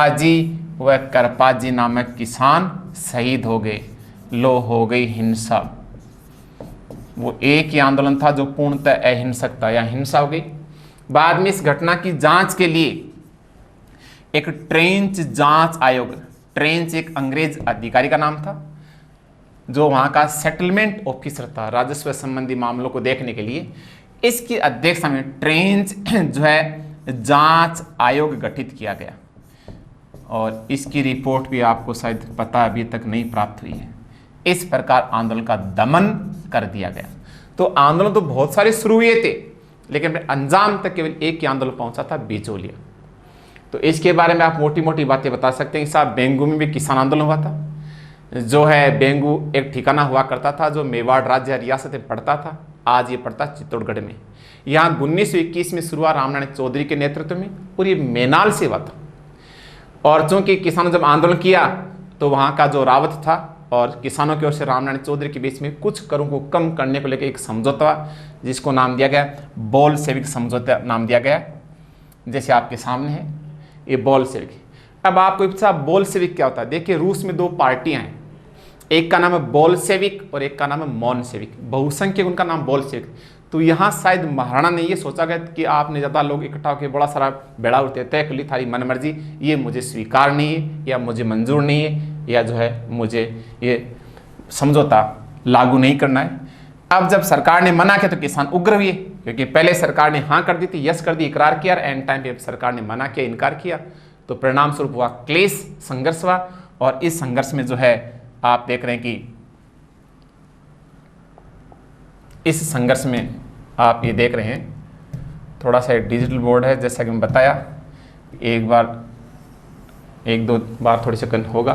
जी व करपा जी नामक किसान शहीद हो गए। लो हो गई हिंसा। वो एक ही आंदोलन था जो पूर्णतः अहिंसक था, या हिंसा हो गई। बाद में इस घटना की जांच के लिए एक ट्रेंच जांच आयोग, ट्रेंच एक अंग्रेज अधिकारी का नाम था जो वहां का सेटलमेंट ऑफिसर था, राजस्व संबंधी मामलों को देखने के लिए। इसकी अध्यक्षता में ट्रेंच जो है जांच आयोग गठित किया गया, और इसकी रिपोर्ट भी आपको शायद पता अभी तक नहीं प्राप्त हुई है। इस प्रकार आंदोलन का दमन कर दिया गया। तो आंदोलन तो बहुत सारे शुरू हुए थे, लेकिन अपने अंजाम तक केवल एक ही आंदोलन पहुंचा था, बिजोलिया। तो इसके बारे में आप मोटी मोटी बातें बता सकते हैं कि साहब बेंगू में भी किसान आंदोलन हुआ था। जो है बेंगू एक ठिकाना हुआ करता था जो मेवाड़ राज्य रियासत में पड़ता था, आज ये पड़ता चित्तौड़गढ़ में। यहाँ 1921 में शुरू हुआ रामनारायण चौधरी के नेतृत्व में, और ये मेनाल से हुआ था। और चूंकि किसानों जब आंदोलन किया तो वहाँ का जो रावत था और किसानों की ओर से रामनारायण चौधरी के बीच में कुछ करों को कम करने को लेकर एक समझौता, जिसको नाम दिया गया बोल्शेविक समझौता नाम दिया गया, जैसे आपके सामने है ये बोल्शेविक। अब आपको पूछा बोल्शेविक क्या होता है। देखिए रूस में दो पार्टियां हैं, एक का नाम है बोल्शेविक और एक का नाम है मोनशेविक, बहुसंख्यक उनका नाम बोल्शेविक। तो यहाँ शायद महाराणा ने ये सोचा गया कि आपने ज़्यादा लोग इकट्ठा होकर बड़ा सारा बेड़ा उठते तय कर ली, थारी मन मर्जी, ये मुझे स्वीकार नहीं है या मुझे मंजूर नहीं है, या जो है मुझे ये समझौता लागू नहीं करना है। अब जब सरकार ने मना किया तो किसान उग्र हुए, क्योंकि पहले सरकार ने हाँ कर दी थी, यस कर दी, इकरार किया, एंड टाइम पे सरकार ने मना किया, इनकार किया, तो परिणाम स्वरूप हुआ क्लेश, संघर्ष हुआ। और इस संघर्ष में जो है आप देख रहे हैं कि इस संघर्ष में आप ये देख रहे हैं, थोड़ा सा डिजिटल बोर्ड है जैसा कि मैं बताया, एक दो बार थोड़ी सेकंड होगा।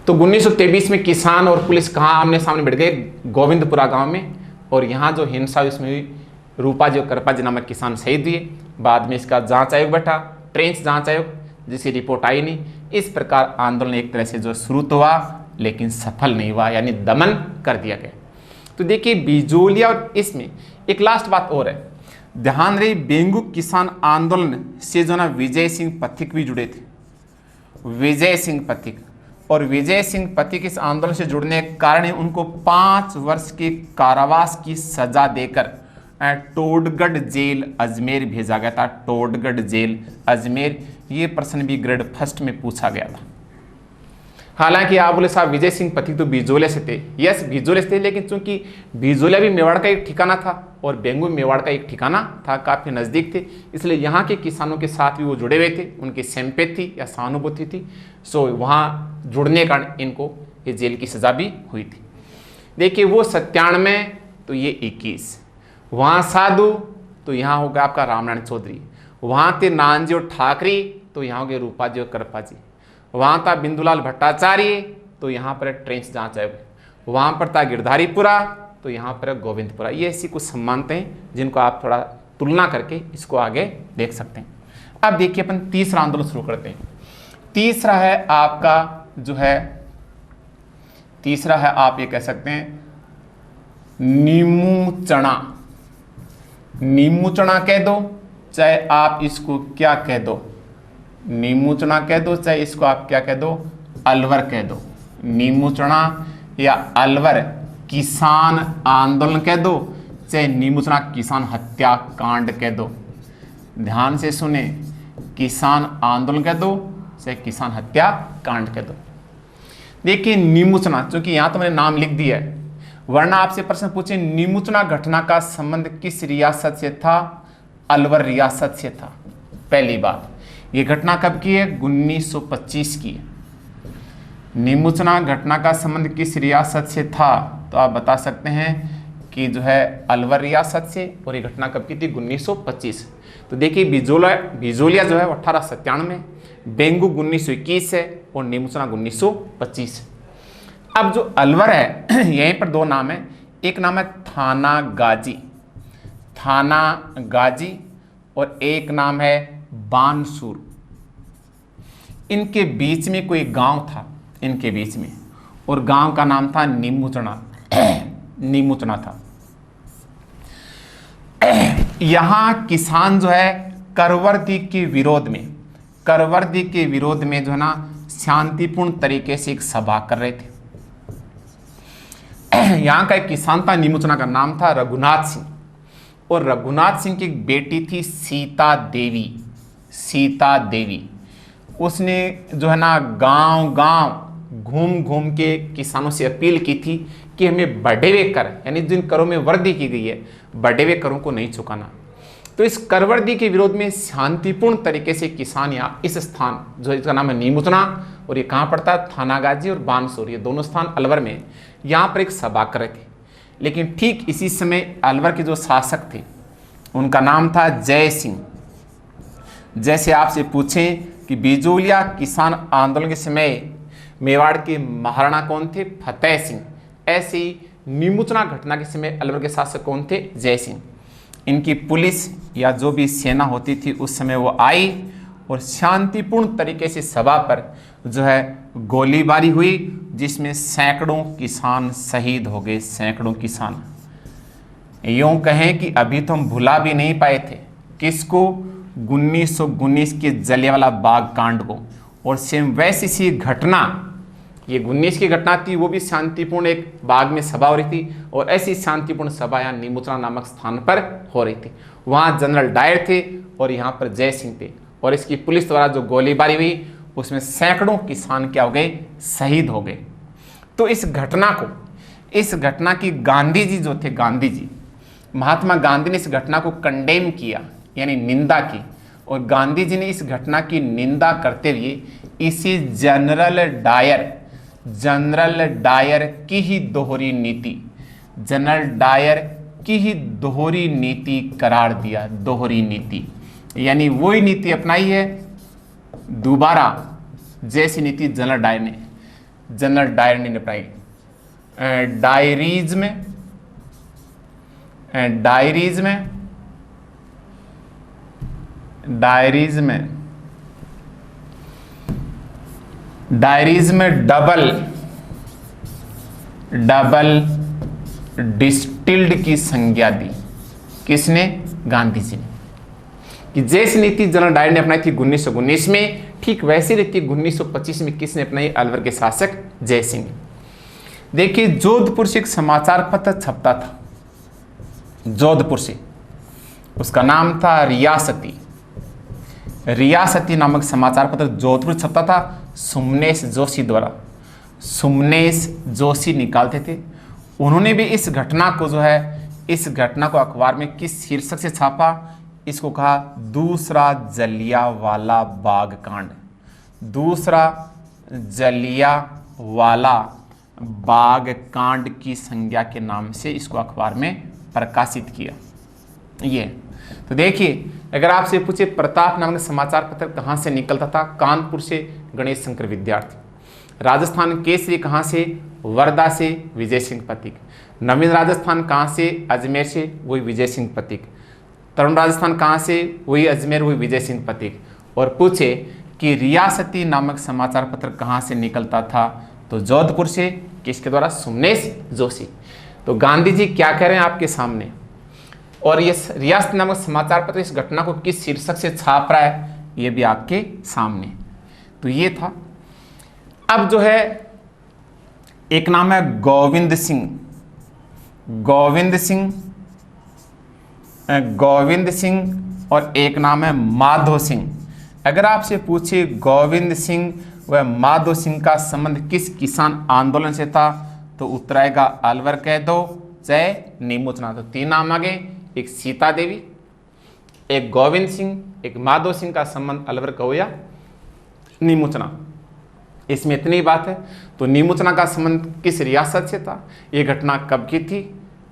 तो 1923 में किसान और पुलिस कहाँ आमने सामने बैठ गए, गोविंदपुरा गांव में, और यहाँ जो हिंसा हुई उसमें भी रूपा जी और करपा जी नामक किसान शहीद हुए। बाद में इसका जांच आयोग बैठा, ट्रेंच जांच आयोग, जिसकी रिपोर्ट आई नहीं। इस प्रकार आंदोलन एक तरह से जो शुरू तो हुआ लेकिन सफल नहीं हुआ, यानी दमन कर दिया गया। तो देखिए बिजोलिया, और इसमें एक लास्ट बात और है, ध्यान रही बेंगू किसान आंदोलन से जो ना विजय सिंह पथिक भी जुड़े थे, विजय सिंह पथिक। और विजय सिंह पथिक इस आंदोलन से जुड़ने के कारण उनको 5 वर्ष के कारावास की सजा देकर टोडगढ़ जेल अजमेर भेजा गया था। टोडगढ़ जेल अजमेर, ये प्रश्न भी ग्रेड फर्स्ट में पूछा गया था। हालांकि आप बोले साहब विजय सिंह पथिक तो बिजोले से थे, यस बिजोले से थे, लेकिन चूंकि बिजोलिया भी मेवाड़ का एक ठिकाना था और बेंगू मेवाड़ का एक ठिकाना था, काफी नजदीक थे, इसलिए यहाँ के किसानों के साथ भी वो जुड़े हुए थे, उनकी सिंपैथी या सहानुभूति थी। सो वहाँ जुड़ने के कारण इनको ये जेल की सजा भी हुई थी। देखिए वो 97, तो ये 21, वहाँ साधु, तो यहाँ हो गया आपका रामनारायण चौधरी, वहाँ थे नानजी और ठाकरे, तो यहाँ हो गए रूपा जी और करपा जी, वहाँ था बिंदुलाल भट्टाचार्य, तो यहाँ पर ट्रेंच जांच आयोग, वहाँ पर था गिरधारीपुरा, तो यहाँ पर गोविंदपुरा। ये ऐसी कुछ समानताएं जिनको आप थोड़ा तुलना करके इसको आगे देख सकते हैं। अब देखिए अपन तीसरा आंदोलन शुरू करते हैं। तीसरा है आपका जो है, तीसरा है आप ये कह सकते हैं नीमू चना। नीमू चना कह दो, चाहे आप इसको क्या कह दो, नीमू चना कह दो, चाहे इसको आप क्या कह दो, अलवर कह दो। नीमू चना या अलवर किसान आंदोलन कह दो, चाहे नीमू चना किसान हत्याकांड कह दो। ध्यान से सुने, किसान आंदोलन कह दो, चाहे किसान हत्याकांड कह दो। देखिए नीमू चना, चूंकि यहां तो मैंने नाम लिख दिया है, वरना आपसे प्रश्न पूछे नीमू चना घटना का संबंध किस रियासत से था, अलवर रियासत से था। पहली बात, ये घटना कब की है, 1925 की है। नीमू चना घटना का संबंध किस रियासत से था, तो आप बता सकते हैं कि जो है अलवर रियासत से, और ये घटना कब की थी, 1925। तो देखिए बिजोलिया जो है 1897, बेंगू 1921 है, और नीमू चना 1925। अब जो अलवर है यहीं पर दो नाम है, एक नाम है थाना गाजी, थाना गाजी, और एक नाम है बानसूर। इनके बीच में कोई गांव था, इनके बीच में, और गांव का नाम था नीमुचना नीमुचना था। यहां किसान जो है करवर्दी के विरोध में, करवर्दी के विरोध में जो है ना शांतिपूर्ण तरीके से एक सभा कर रहे थे। यहाँ का एक किसान था, नीमुचना का नाम था रघुनाथ सिंह, और रघुनाथ सिंह की एक बेटी थी सीता देवी, सीता देवी। उसने जो है ना गांव गांव घूम घूम के किसानों से अपील की थी कि हमें बढ़े हुए कर, यानी जिन करों में वृद्धि की गई है, बढ़े हुए करों को नहीं चुकाना। तो इस करवर्दी के विरोध में शांतिपूर्ण तरीके से किसान यहाँ इस स्थान जो इसका नाम है नीमुचना, और ये कहाँ पड़ता है, थानागाजी और बानसूर, ये दोनों स्थान अलवर में, यहाँ पर एक सभा कर रहे थे। लेकिन ठीक इसी समय अलवर के जो शासक थे उनका नाम था जय सिंह। जैसे आपसे पूछें कि बिजोलिया किसान आंदोलन के समय मेवाड़ के महाराणा कौन थे, फतेह सिंह, ऐसे ही नीमुचना घटना के समय अलवर के शासक कौन थे, जय सिंह। इनकी पुलिस या जो भी सेना होती थी उस समय वो आई और शांतिपूर्ण तरीके से सभा पर जो है गोलीबारी हुई, जिसमें सैकड़ों किसान शहीद हो गए, सैकड़ों किसान। यूं कहें कि अभी तो हम भुला भी नहीं पाए थे किसको, 1919 के जलियांवाला बाग कांड को। और सेम वैसी सी घटना, ये 19 की घटना थी, वो भी शांतिपूर्ण एक बाग में सभा हो रही थी, और ऐसी शांतिपूर्ण सभा यहाँ नीमुचना नामक स्थान पर हो रही थी। वहाँ जनरल डायर थे और यहाँ पर जय सिंह थे, और इसकी पुलिस द्वारा जो गोलीबारी हुई उसमें सैकड़ों किसान क्या हो गए, शहीद हो गए। तो इस घटना को, इस घटना की गांधी जी जो थे, गांधी जी, महात्मा गांधी ने इस घटना को कंडेम किया, यानी निंदा की, और गांधी जी ने इस घटना की निंदा करते हुए इसे जनरल डायर की ही दोहरी नीति, जनरल डायर की ही दोहरी नीति करार दिया। दोहरी नीति यानी वही नीति अपनाई है दोबारा, जैसी नीति जनरल डायर ने अपनाई। डायरीज में डबल डिस्टिल्ड की संज्ञा दी। किसने, गांधी जी ने। कि जैसी नीति जनरल डायर ने अपनाई थी 1919 में, ठीक वैसी नीति 1925 में किसने अपनाई, अलवर के शासक जय सिंह। देखिए जोधपुर से एक समाचार पत्र छपता था, जोधपुर से, उसका नाम था रियासती नामक समाचार पत्र जोधपुर छपता था। सुमनेश जोशी द्वारा, सुमनेश जोशी निकालते थे। उन्होंने भी इस घटना को जो है, इस घटना को अखबार में किस शीर्षक से छापा, इसको कहा दूसरा जलियांवाला बाग कांड। दूसरा जलियांवाला बाग कांड की संज्ञा के नाम से इसको अखबार में प्रकाशित किया। ये तो देखिए, अगर आपसे पूछे प्रताप नामक समाचार पत्र कहाँ से निकलता था, कानपुर से गणेश शंकर विद्यार्थी। राजस्थान केसरी कहाँ से, वर्धा से विजय सिंह पथिक। नवीन राजस्थान कहाँ से, अजमेर से, वही विजय सिंह पथिक। तरुण राजस्थान कहाँ से, वही अजमेर, वही विजय सिंह पथिक। और पूछे कि रियासती नामक समाचार पत्र कहाँ से निकलता था, तो जोधपुर से, किसके द्वारा, सुमनेश जोशी। तो गांधी जी क्या कह रहे हैं आपके सामने, और ये रियासती नामक समाचार पत्र इस घटना को किस शीर्षक से छाप रहा है, ये भी आपके सामने। तो ये था। अब जो है एक नाम है गोविंद सिंह और एक नाम है माधो सिंह। अगर आपसे पूछे गोविंद सिंह व माधो सिंह का संबंध किस किसान आंदोलन से था, तो उत्तर आएगा अलवर कह दो चाहे नीमुचना। तो तीन नाम आ गए, एक सीता देवी, एक गोविंद सिंह, एक माधो सिंह का संबंध अलवर कहो या नीमुचना। इसमें इतनी बात है। तो नीमुचना का संबंध किस रियासत से था, ये घटना कब की थी,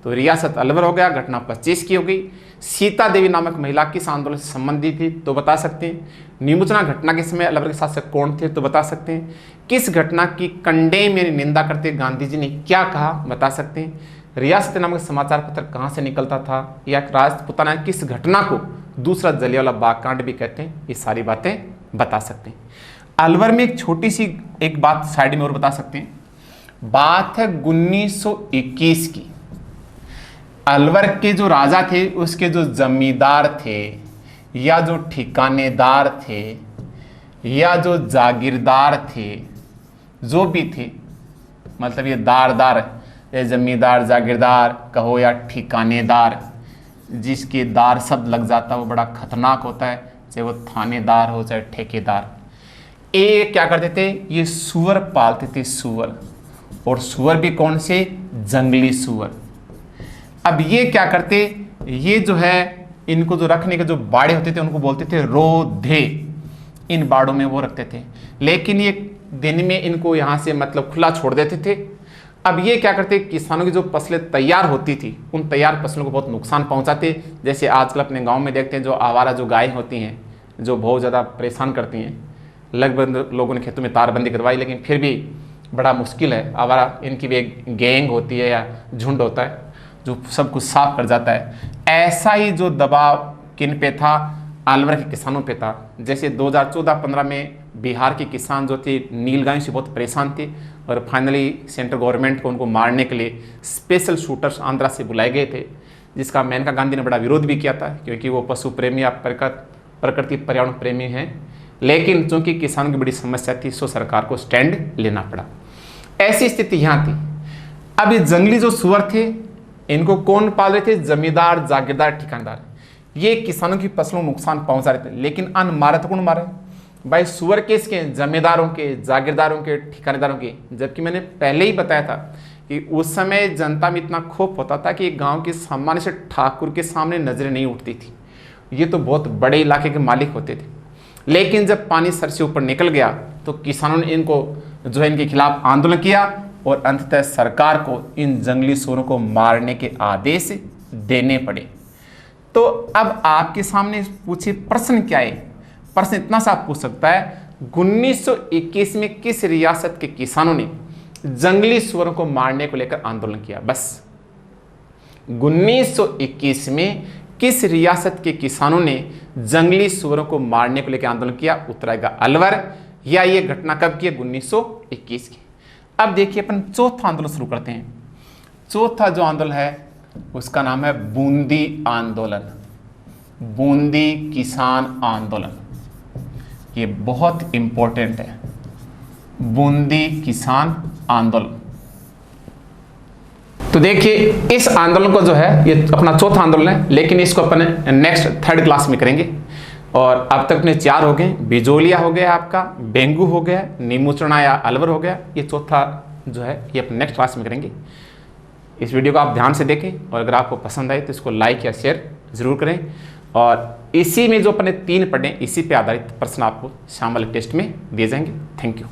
तो रियासत अलवर हो गया, घटना 25 की हो गई। सीता देवी नामक महिला किस आंदोलन से संबंधित थी, तो बता सकते हैं। निमुचना घटना के समय अलवर के शासक कौन थे, तो बता सकते हैं। किस घटना की कंडे में निंदा करते गांधी जी ने क्या कहा, बता सकते हैं। रियासत नामक समाचार पत्र कहाँ से निकलता था, या राजपूताना किस घटना को दूसरा जलियांवाला बाग कांड भी कहते हैं, ये सारी बातें बता सकते हैं। अलवर में एक छोटी सी एक बात साइड में और बता सकते हैं। बात है 1921 की। अलवर के जो राजा थे उसके जो जमींदार थे या जो ठिकानेदार थे या जो जागीरदार थे, जो भी थे, मतलब ये दारदार, जमींदार जागीरदार कहो या ठिकानेदार, जिसके दार शब्द लग जाता है वो बड़ा खतरनाक होता है, चाहे वो थानेदार हो चाहे ठेकेदार। ये क्या करते थे, ये सुअर पालते थे, सुअर। और सुअर भी कौन से, जंगली सुअर। अब ये क्या करते, ये जो है इनको जो रखने के जो बाड़े होते थे उनको बोलते थे रोधे। इन बाड़ों में वो रखते थे, लेकिन ये दिन में इनको यहाँ से मतलब खुला छोड़ देते थे। अब ये क्या करते, किसानों की जो फसलें तैयार होती थी उन तैयार फसलों को बहुत नुकसान पहुँचाते। जैसे आजकल अपने गाँव में देखते हैं जो आवारा जो गायें होती हैं जो बहुत ज़्यादा परेशान करती हैं। लगभग लोगों ने खेतों में तारबंदी करवाई, लेकिन फिर भी बड़ा मुश्किल है। आवारा इनकी भी एक गैंग होती है या झुंड होता है जो सब कुछ साफ कर जाता है। ऐसा ही जो दबाव किन पे था, अलवर के किसानों पे था। जैसे 2014-15 में बिहार के किसान जो थे नीलगायों से बहुत परेशान थे और फाइनली सेंट्रल गवर्नमेंट को उनको मारने के लिए स्पेशल शूटर्स आंध्रा से बुलाए गए थे, जिसका मेनका गांधी ने बड़ा विरोध भी किया था, क्योंकि वो पशु प्रेमी या प्रकृति पर्यावरण प्रेमी हैं। लेकिन चूंकि किसानों की बड़ी समस्या थी सो सरकार को स्टैंड लेना पड़ा। ऐसी स्थिति यहाँ थी। अब ये जंगली जो सुअर थे इनको कौन पाल रहे थे, जमींदार जागीरदार ठिकानेदार। ये किसानों की फसलों को नुकसान पहुंचा रहे थे, लेकिन अन्न मारे तो कौन मारे भाई, सुअर किसके, जमींदारों के, जागीरदारों के, ठिकानेदारों के। जबकि मैंने पहले ही बताया था कि उस समय जनता में इतना खौफ होता था कि गांव के सामान्य से ठाकुर के सामने नजरें नहीं उठती थी। ये तो बहुत बड़े इलाके के मालिक होते थे। लेकिन जब पानी सर से ऊपर निकल गया तो किसानों ने इनको जो है इनके खिलाफ आंदोलन किया और अंततः सरकार को इन जंगली सुअरों को मारने के आदेश देने पड़े। तो अब आपके सामने पूछे प्रश्न क्या है, प्रश्न इतना सा पूछ सकता है 1921 में किस रियासत के किसानों ने जंगली सुअरों को मारने को लेकर आंदोलन किया। बस 1921 में किस रियासत के किसानों ने जंगली सुअरों को मारने को लेकर आंदोलन किया, उत्तर आएगा अलवर। या ये घटना कब की है, 1921 की। अब देखिए अपन चौथा आंदोलन शुरू करते हैं। चौथा जो आंदोलन है उसका नाम है बूंदी आंदोलन, बूंदी किसान आंदोलन। ये बहुत इंपॉर्टेंट है, बूंदी किसान आंदोलन। तो देखिए इस आंदोलन को जो है ये अपना चौथा आंदोलन है, लेकिन इसको अपन नेक्स्ट 3rd क्लास में करेंगे। और अब तक अपने 4 हो गए, बिजोलिया हो गया आपका, बेंगू हो गया, नीमुचना या अलवर हो गया। ये चौथा जो है ये अपन नेक्स्ट क्लास में करेंगे। इस वीडियो को आप ध्यान से देखें और अगर आपको पसंद आए तो इसको लाइक या शेयर जरूर करें। और इसी में जो अपने 3 पढ़े इसी पे आधारित प्रश्न आपको शाम वाले टेस्ट में दिए जाएंगे। Thank you.